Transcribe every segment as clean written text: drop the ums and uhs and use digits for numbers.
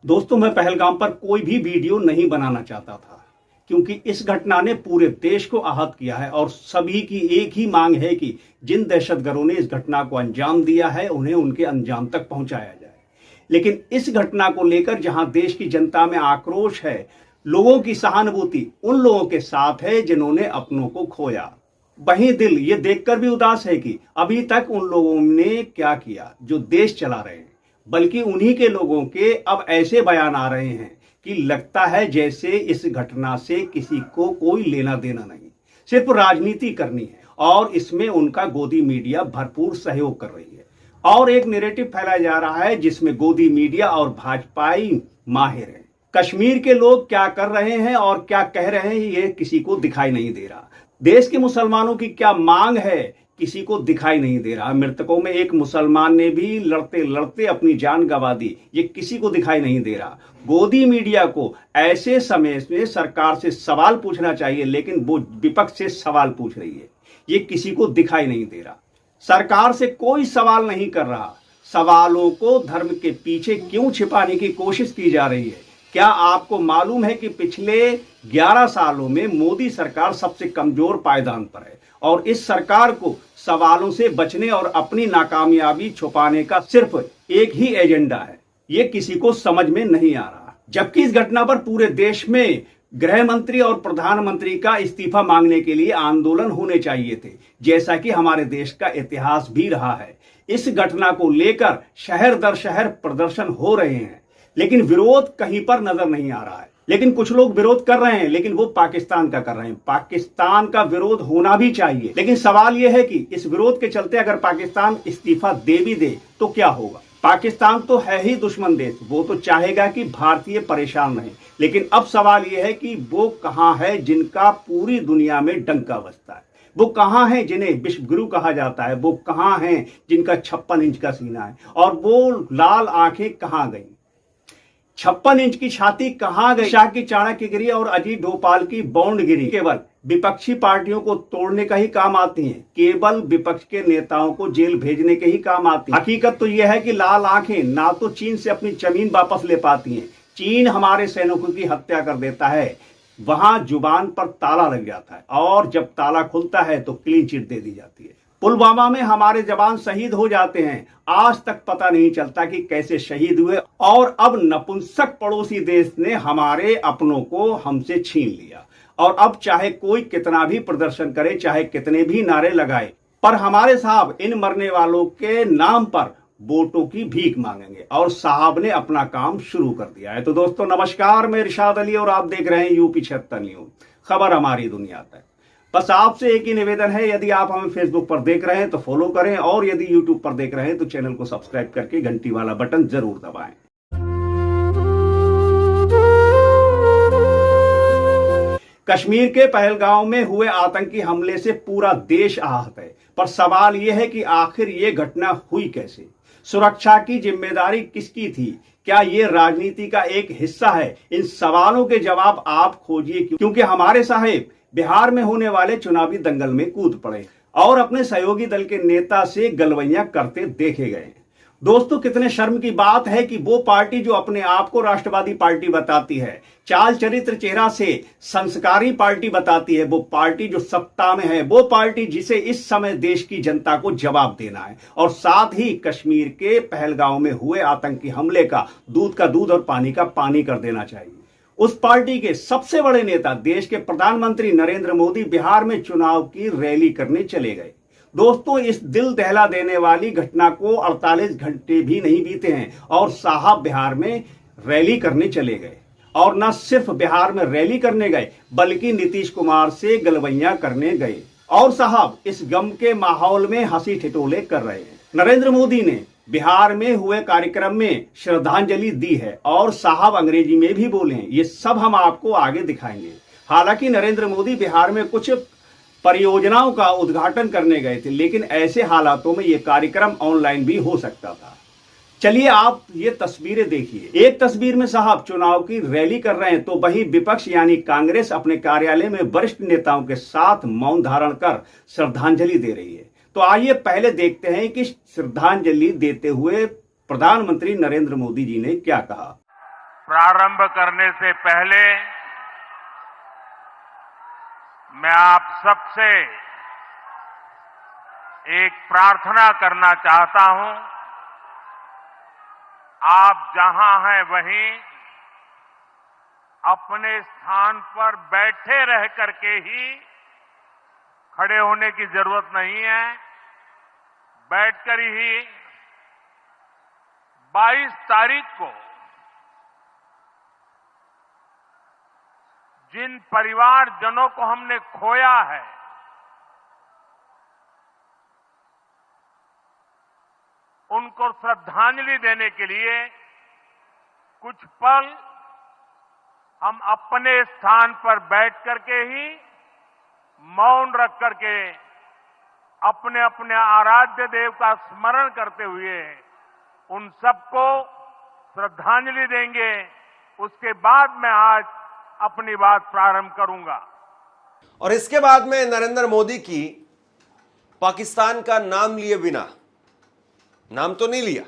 दोस्तों, मैं पहलगाम पर कोई भी वीडियो नहीं बनाना चाहता था क्योंकि इस घटना ने पूरे देश को आहत किया है और सभी की एक ही मांग है कि जिन दहशतगर्दों ने इस घटना को अंजाम दिया है उन्हें उनके अंजाम तक पहुंचाया जाए। लेकिन इस घटना को लेकर जहां देश की जनता में आक्रोश है, लोगों की सहानुभूति उन लोगों के साथ है जिन्होंने अपनों को खोया। वहीं दिल ये देखकर भी उदास है कि अभी तक उन लोगों ने क्या किया जो देश चला रहे हैं, बल्कि उन्हीं के लोगों के अब ऐसे बयान आ रहे हैं कि लगता है जैसे इस घटना से किसी को कोई लेना देना नहीं, सिर्फ राजनीति करनी है और इसमें उनका गोदी मीडिया भरपूर सहयोग कर रही है। और एक नैरेटिव फैलाया जा रहा है जिसमें गोदी मीडिया और भाजपाई माहिर हैं। कश्मीर के लोग क्या कर रहे हैं और क्या कह रहे हैं ये किसी को दिखाई नहीं दे रहा। देश के मुसलमानों की क्या मांग है किसी को दिखाई नहीं दे रहा। मृतकों में एक मुसलमान ने भी लड़ते लड़ते अपनी जान गंवा दी, ये किसी को दिखाई नहीं दे रहा। गोदी मीडिया को ऐसे समय में सरकार से सवाल पूछना चाहिए, लेकिन वो विपक्ष से सवाल पूछ रही है, ये किसी को दिखाई नहीं दे रहा। सरकार से कोई सवाल नहीं कर रहा। सवालों को धर्म के पीछे क्यों छिपाने की कोशिश की जा रही है? क्या आपको मालूम है कि पिछले 11 सालों में मोदी सरकार सबसे कमजोर पायदान पर है और इस सरकार को सवालों से बचने और अपनी नाकामयाबी छुपाने का सिर्फ एक ही एजेंडा है। ये किसी को समझ में नहीं आ रहा। जबकि इस घटना पर पूरे देश में गृह मंत्री और प्रधानमंत्री का इस्तीफा मांगने के लिए आंदोलन होने चाहिए थे, जैसा कि हमारे देश का इतिहास भी रहा है। इस घटना को लेकर शहर दर शहर प्रदर्शन हो रहे हैं, लेकिन विरोध कहीं पर नजर नहीं आ रहा है। लेकिन कुछ लोग विरोध कर रहे हैं, लेकिन वो पाकिस्तान का कर रहे हैं। पाकिस्तान का विरोध होना भी चाहिए, लेकिन सवाल यह है कि इस विरोध के चलते अगर पाकिस्तान इस्तीफा दे भी दे तो क्या होगा? पाकिस्तान तो है ही दुश्मन देश, वो तो चाहेगा कि भारतीय परेशान रहें। लेकिन अब सवाल यह है कि वो कहां है जिनका पूरी दुनिया में डंका बजता है? वो कहां हैं जिन्हें विश्व गुरु कहा जाता है? वो कहां हैं जिनका 56 इंच का सीना है? और वो लाल आंखें कहां गई? 56 इंच की छाती कहां गई? शाह की चाणक्यगिरी और अजीत डोभाल की बौंडगिरी केवल विपक्षी पार्टियों को तोड़ने का ही काम आती हैं, केवल विपक्ष के नेताओं को जेल भेजने के ही काम आती हैं। हकीकत तो यह है कि लाल आंखें ना तो चीन से अपनी जमीन वापस ले पाती हैं, चीन हमारे सैनिकों की हत्या कर देता है, वहां जुबान पर ताला लग जाता है और जब ताला खुलता है तो क्लीन चिट दे दी जाती है। पुलवामा में हमारे जवान शहीद हो जाते हैं, आज तक पता नहीं चलता कि कैसे शहीद हुए, और अब नपुंसक पड़ोसी देश ने हमारे अपनों को हमसे छीन लिया। और अब चाहे कोई कितना भी प्रदर्शन करे, चाहे कितने भी नारे लगाए, पर हमारे साहब इन मरने वालों के नाम पर वोटों की भीख मांगेंगे और साहब ने अपना काम शुरू कर दिया है। तो दोस्तों नमस्कार, मैं इरशाद अली और आप देख रहे हैं यूपी 76 न्यूज, खबर हमारी दुनिया तक। बस आपसे एक ही निवेदन है, यदि आप हमें फेसबुक पर देख रहे हैं तो फॉलो करें और यदि यूट्यूब पर देख रहे हैं तो चैनल को सब्सक्राइब करके घंटी वाला बटन जरूर दबाएं। कश्मीर के पहलगाम में हुए आतंकी हमले से पूरा देश आहत है, पर सवाल यह है कि आखिर ये घटना हुई कैसे? सुरक्षा की जिम्मेदारी किसकी थी? क्या ये राजनीति का एक हिस्सा है? इन सवालों के जवाब आप खोजिए, क्योंकि हमारे साहेब बिहार में होने वाले चुनावी दंगल में कूद पड़े और अपने सहयोगी दल के नेता से गलवैया करते देखे गए। दोस्तों, कितने शर्म की बात है कि वो पार्टी जो अपने आप को राष्ट्रवादी पार्टी बताती है, चाल चरित्र चेहरा से संस्कारी पार्टी बताती है, वो पार्टी जो सत्ता में है, वो पार्टी जिसे इस समय देश की जनता को जवाब देना है और साथ ही कश्मीर के पहलगाम में हुए आतंकी हमले का दूध का दूध और पानी का पानी कर देना चाहिए। उस पार्टी के सबसे बड़े नेता देश के प्रधानमंत्री नरेंद्र मोदी बिहार में चुनाव की रैली करने चले गए। दोस्तों, इस दिल दहला देने वाली घटना को 48 घंटे भी नहीं बीते हैं और साहब बिहार में रैली करने चले गए, और न सिर्फ बिहार में रैली करने गए बल्कि नीतीश कुमार से गलवैया करने गए और साहब इस गम के माहौल में हंसी ठिठोले कर रहे हैं। नरेंद्र मोदी ने बिहार में हुए कार्यक्रम में श्रद्धांजलि दी है और साहब अंग्रेजी में भी बोले हैं, ये सब हम आपको आगे दिखाएंगे। हालांकि नरेंद्र मोदी बिहार में कुछ परियोजनाओं का उद्घाटन करने गए थे, लेकिन ऐसे हालातों में यह कार्यक्रम ऑनलाइन भी हो सकता था। चलिए आप ये तस्वीरें देखिए। एक तस्वीर में साहब चुनाव की रैली कर रहे हैं तो वहीं विपक्ष यानी कांग्रेस अपने कार्यालय में वरिष्ठ नेताओं के साथ मौन धारण कर श्रद्धांजलि दे रही है। तो आइए पहले देखते हैं कि श्रद्धांजलि देते हुए प्रधानमंत्री नरेंद्र मोदी जी ने क्या कहा। प्रारंभ करने से पहले मैं आप सबसे एक प्रार्थना करना चाहता हूं। आप जहां हैं वहीं अपने स्थान पर बैठे रह करके ही, खड़े होने की जरूरत नहीं है, बैठकर ही 22 तारीख को जिन परिवारजनों को हमने खोया है, उनको श्रद्धांजलि देने के लिए कुछ पल हम अपने स्थान पर बैठ करके ही मौन रख करके अपने अपने आराध्य देव का स्मरण करते हुए उन सबको श्रद्धांजलि देंगे। उसके बाद मैं आज अपनी बात प्रारंभ करूंगा। और इसके बाद में नरेंद्र मोदी की पाकिस्तान का नाम लिए बिना, नाम तो नहीं लिया,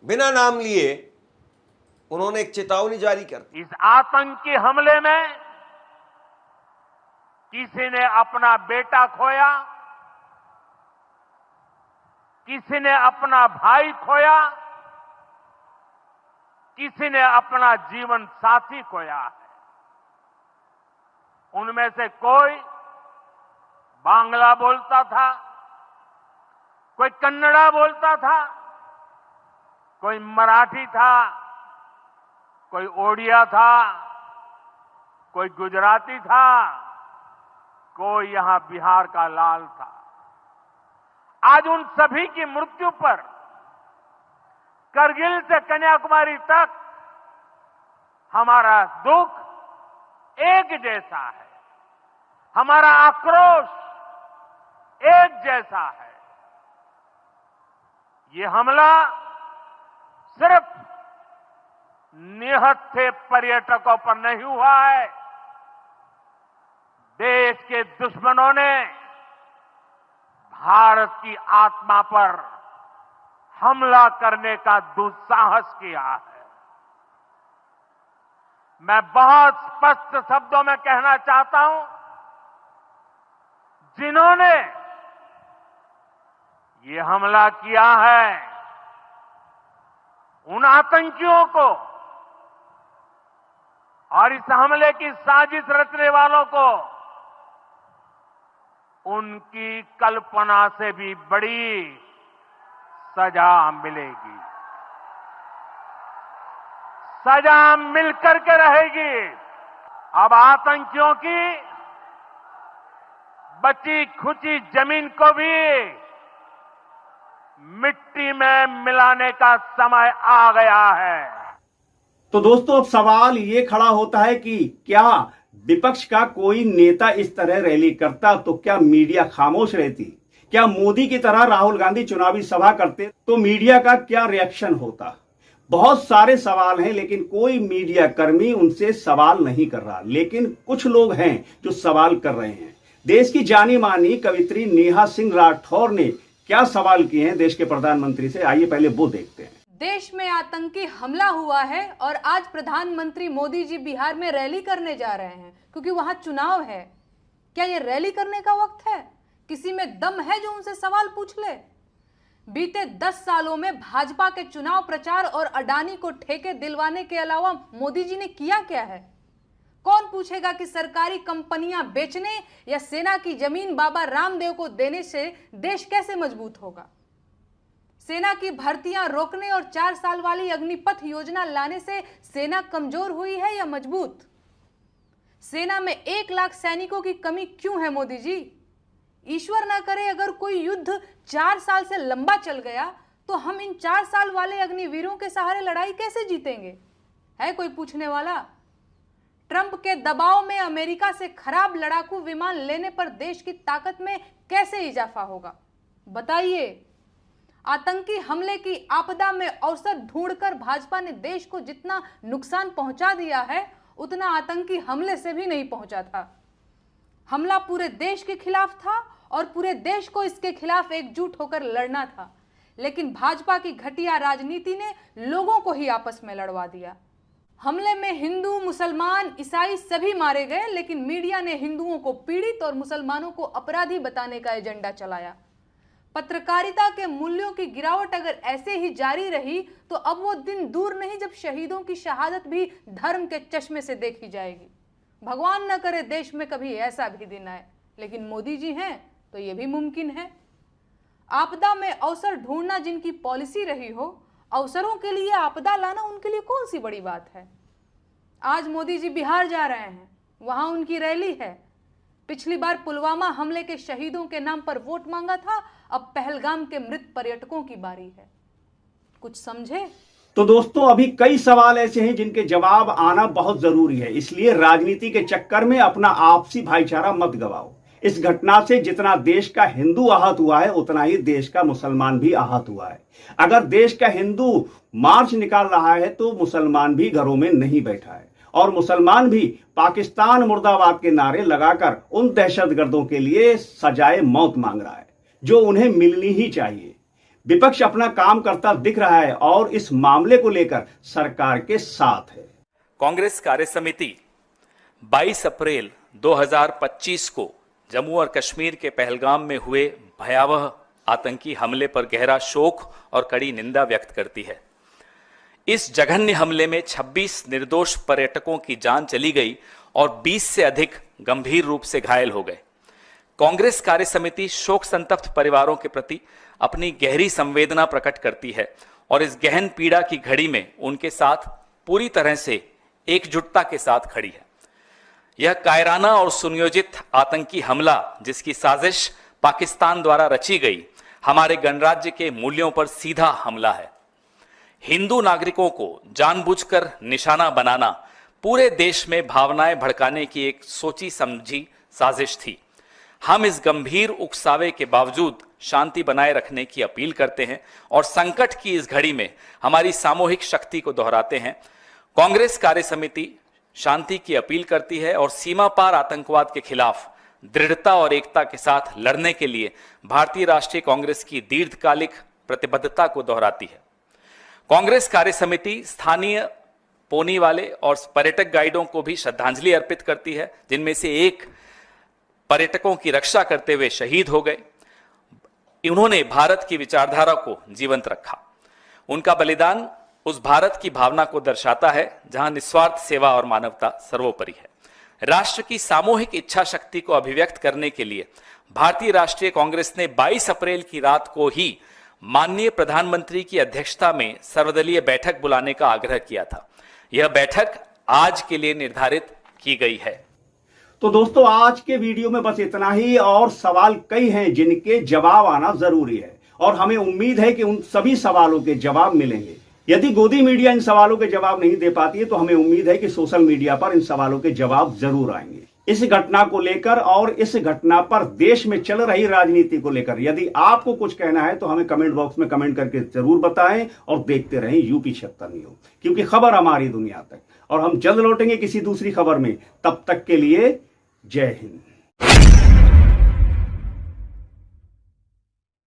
बिना नाम लिए उन्होंने एक चेतावनी जारी कर दी। इस आतंकी हमले में किसी ने अपना बेटा खोया, किसी ने अपना भाई खोया, किसी ने अपना जीवन साथी खोया है। उनमें से कोई बांग्ला बोलता था, कोई कन्नड़ा बोलता था, कोई मराठी था, कोई ओडिया था, कोई गुजराती था, कोई यहां बिहार का लाल था। आज उन सभी की मृत्यु पर करगिल से कन्याकुमारी तक हमारा दुख एक जैसा है, हमारा आक्रोश एक जैसा है। ये हमला सिर्फ निहत्थे पर्यटकों पर नहीं हुआ है, देश के दुश्मनों ने भारत की आत्मा पर हमला करने का दुस्साहस किया है। मैं बहुत स्पष्ट शब्दों में कहना चाहता हूं, जिन्होंने ये हमला किया है, उन आतंकियों को और इस हमले की साजिश रचने वालों को उनकी कल्पना से भी बड़ी सजा मिलेगी। सजा मिलकर के रहेगी। अब आतंकियों की बची खुची जमीन को भी मिट्टी में मिलाने का समय आ गया है। तो दोस्तों, अब सवाल ये खड़ा होता है कि क्या विपक्ष का कोई नेता इस तरह रैली करता तो क्या मीडिया खामोश रहती? क्या मोदी की तरह राहुल गांधी चुनावी सभा करते तो मीडिया का क्या रिएक्शन होता? बहुत सारे सवाल हैं, लेकिन कोई मीडिया कर्मी उनसे सवाल नहीं कर रहा। लेकिन कुछ लोग हैं जो सवाल कर रहे हैं। देश की जानी मानी कवित्री नेहा सिंह राठौर ने क्या सवाल किए हैं देश के प्रधानमंत्री से, आइए पहले वो देखते हैं। देश में आतंकी हमला हुआ है और आज प्रधानमंत्री मोदी जी बिहार में रैली करने जा रहे हैं क्योंकि वहां चुनाव है। क्या ये रैली करने का वक्त है? किसी में दम है जो उनसे सवाल पूछ ले? बीते 10 सालों में भाजपा के चुनाव प्रचार और अडानी को ठेके दिलवाने के अलावा मोदी जी ने किया क्या है? कौन पूछेगा कि सरकारी कंपनियां बेचने या सेना की जमीन बाबा रामदेव को देने से देश कैसे मजबूत होगा? सेना की भर्तियां रोकने और 4 साल वाली अग्निपथ योजना लाने से सेना कमजोर हुई है या मजबूत? सेना में 1 लाख सैनिकों की कमी क्यों है मोदी जी? ईश्वर ना करे अगर कोई युद्ध 4 साल से लंबा चल गया तो हम इन 4 साल वाले अग्निवीरों के सहारे लड़ाई कैसे जीतेंगे? है कोई पूछने वाला? ट्रंप के दबाव में अमेरिका से खराब लड़ाकू विमान लेने पर देश की ताकत में कैसे इजाफा होगा? बताइए। आतंकी हमले की आपदा में अवसर ढूंढकर भाजपा ने देश को जितना नुकसान पहुंचा दिया है उतना आतंकी हमले से भी नहीं पहुंचा था। हमला पूरे देश के खिलाफ था और पूरे देश को इसके खिलाफ एकजुट होकर लड़ना था। लेकिन भाजपा की घटिया राजनीति ने लोगों को ही आपस में लड़वा दिया। हमले में हिंदू, मुसलमान, ईसाई सभी मारे गए, लेकिन मीडिया ने हिंदुओं को पीड़ित और मुसलमानों को अपराधी बताने का एजेंडा चलाया। पत्रकारिता के मूल्यों की गिरावट अगर ऐसे ही जारी रही तो अब वो दिन दूर नहीं जब शहीदों की शहादत भी धर्म के चश्मे से देखी जाएगी। भगवान न करे देश में कभी ऐसा भी दिन आए, लेकिन मोदी जी हैं तो ये भी मुमकिन है। आपदा में अवसर ढूंढना जिनकी पॉलिसी रही हो, अवसरों के लिए आपदा लाना उनके लिए कौन सी बड़ी बात है। आज मोदी जी बिहार जा रहे हैं, वहां उनकी रैली है। पिछली बार पुलवामा हमले के शहीदों के नाम पर वोट मांगा था, अब पहलगाम के मृत पर्यटकों की बारी है। कुछ समझे? तो दोस्तों, अभी कई सवाल ऐसे हैं जिनके जवाब आना बहुत जरूरी है, इसलिए राजनीति के चक्कर में अपना आपसी भाईचारा मत गवाओ। इस घटना से जितना देश का हिंदू आहत हुआ है, उतना ही देश का मुसलमान भी आहत हुआ है। अगर देश का हिंदू मार्च निकाल रहा है तो मुसलमान भी घरों में नहीं बैठा है, और मुसलमान भी पाकिस्तान मुर्दाबाद के नारे लगाकर उन दहशतगर्दों के लिए सजाए मौत मांग रहा है, जो उन्हें मिलनी ही चाहिए। विपक्ष अपना काम करता दिख रहा है और इस मामले को लेकर सरकार के साथ है। कांग्रेस कार्य समिति 22 अप्रैल 2025 को जम्मू और कश्मीर के पहलगाम में हुए भयावह आतंकी हमले पर गहरा शोक और कड़ी निंदा व्यक्त करती है। इस जघन्य हमले में 26 निर्दोष पर्यटकों की जान चली गई और 20 से अधिक गंभीर रूप से घायल हो गए। कांग्रेस कार्य समिति शोक संतप्त परिवारों के प्रति अपनी गहरी संवेदना प्रकट करती है और इस गहन पीड़ा की घड़ी में उनके साथ पूरी तरह से एकजुटता के साथ खड़ी है। यह कायराना और सुनियोजित आतंकी हमला, जिसकी साजिश पाकिस्तान द्वारा रची गई, हमारे गणराज्य के मूल्यों पर सीधा हमला है। हिंदू नागरिकों को जानबूझकर निशाना बनाना पूरे देश में भावनाएं भड़काने की एक सोची समझी साजिश थी। हम इस गंभीर उकसावे के बावजूद शांति बनाए रखने की अपील करते हैं और संकट की इस घड़ी में हमारी सामूहिक शक्ति को दोहराते हैं। कांग्रेस कार्य समिति शांति की अपील करती है और सीमा पार आतंकवाद के खिलाफ दृढ़ता और एकता के साथ लड़ने के लिए भारतीय राष्ट्रीय कांग्रेस की दीर्घकालिक प्रतिबद्धता को दोहराती है। कांग्रेस कार्य समिति स्थानीय पोनी वाले और पर्यटक गाइडों को भी श्रद्धांजलि अर्पित करती है, जिनमें से एक पर्यटकों की रक्षा करते हुए शहीद हो गए। उन्होंने भारत की विचारधारा को जीवंत रखा। उनका बलिदान उस भारत की भावना को दर्शाता है जहां निस्वार्थ सेवा और मानवता सर्वोपरि है। राष्ट्र की सामूहिक इच्छा शक्ति को अभिव्यक्त करने के लिए भारतीय राष्ट्रीय कांग्रेस ने 22 अप्रैल की रात को ही माननीय प्रधानमंत्री की अध्यक्षता में सर्वदलीय बैठक बुलाने का आग्रह किया था। यह बैठक आज के लिए निर्धारित की गई है। तो दोस्तों, आज के वीडियो में बस इतना ही, और सवाल कई हैं जिनके जवाब आना जरूरी है, और हमें उम्मीद है कि उन सभी सवालों के जवाब मिलेंगे। यदि गोदी मीडिया इन सवालों के जवाब नहीं दे पाती है तो हमें उम्मीद है कि सोशल मीडिया पर इन सवालों के जवाब जरूर आएंगे। इस घटना को लेकर और इस घटना पर देश में चल रही राजनीति को लेकर यदि आपको कुछ कहना है तो हमें कमेंट बॉक्स में कमेंट करके जरूर बताएं, और देखते रहें यूपी 76 न्यूज, क्योंकि खबर हमारी दुनिया तक। और हम जल्द लौटेंगे किसी दूसरी खबर में। तब तक के लिए जय हिंद।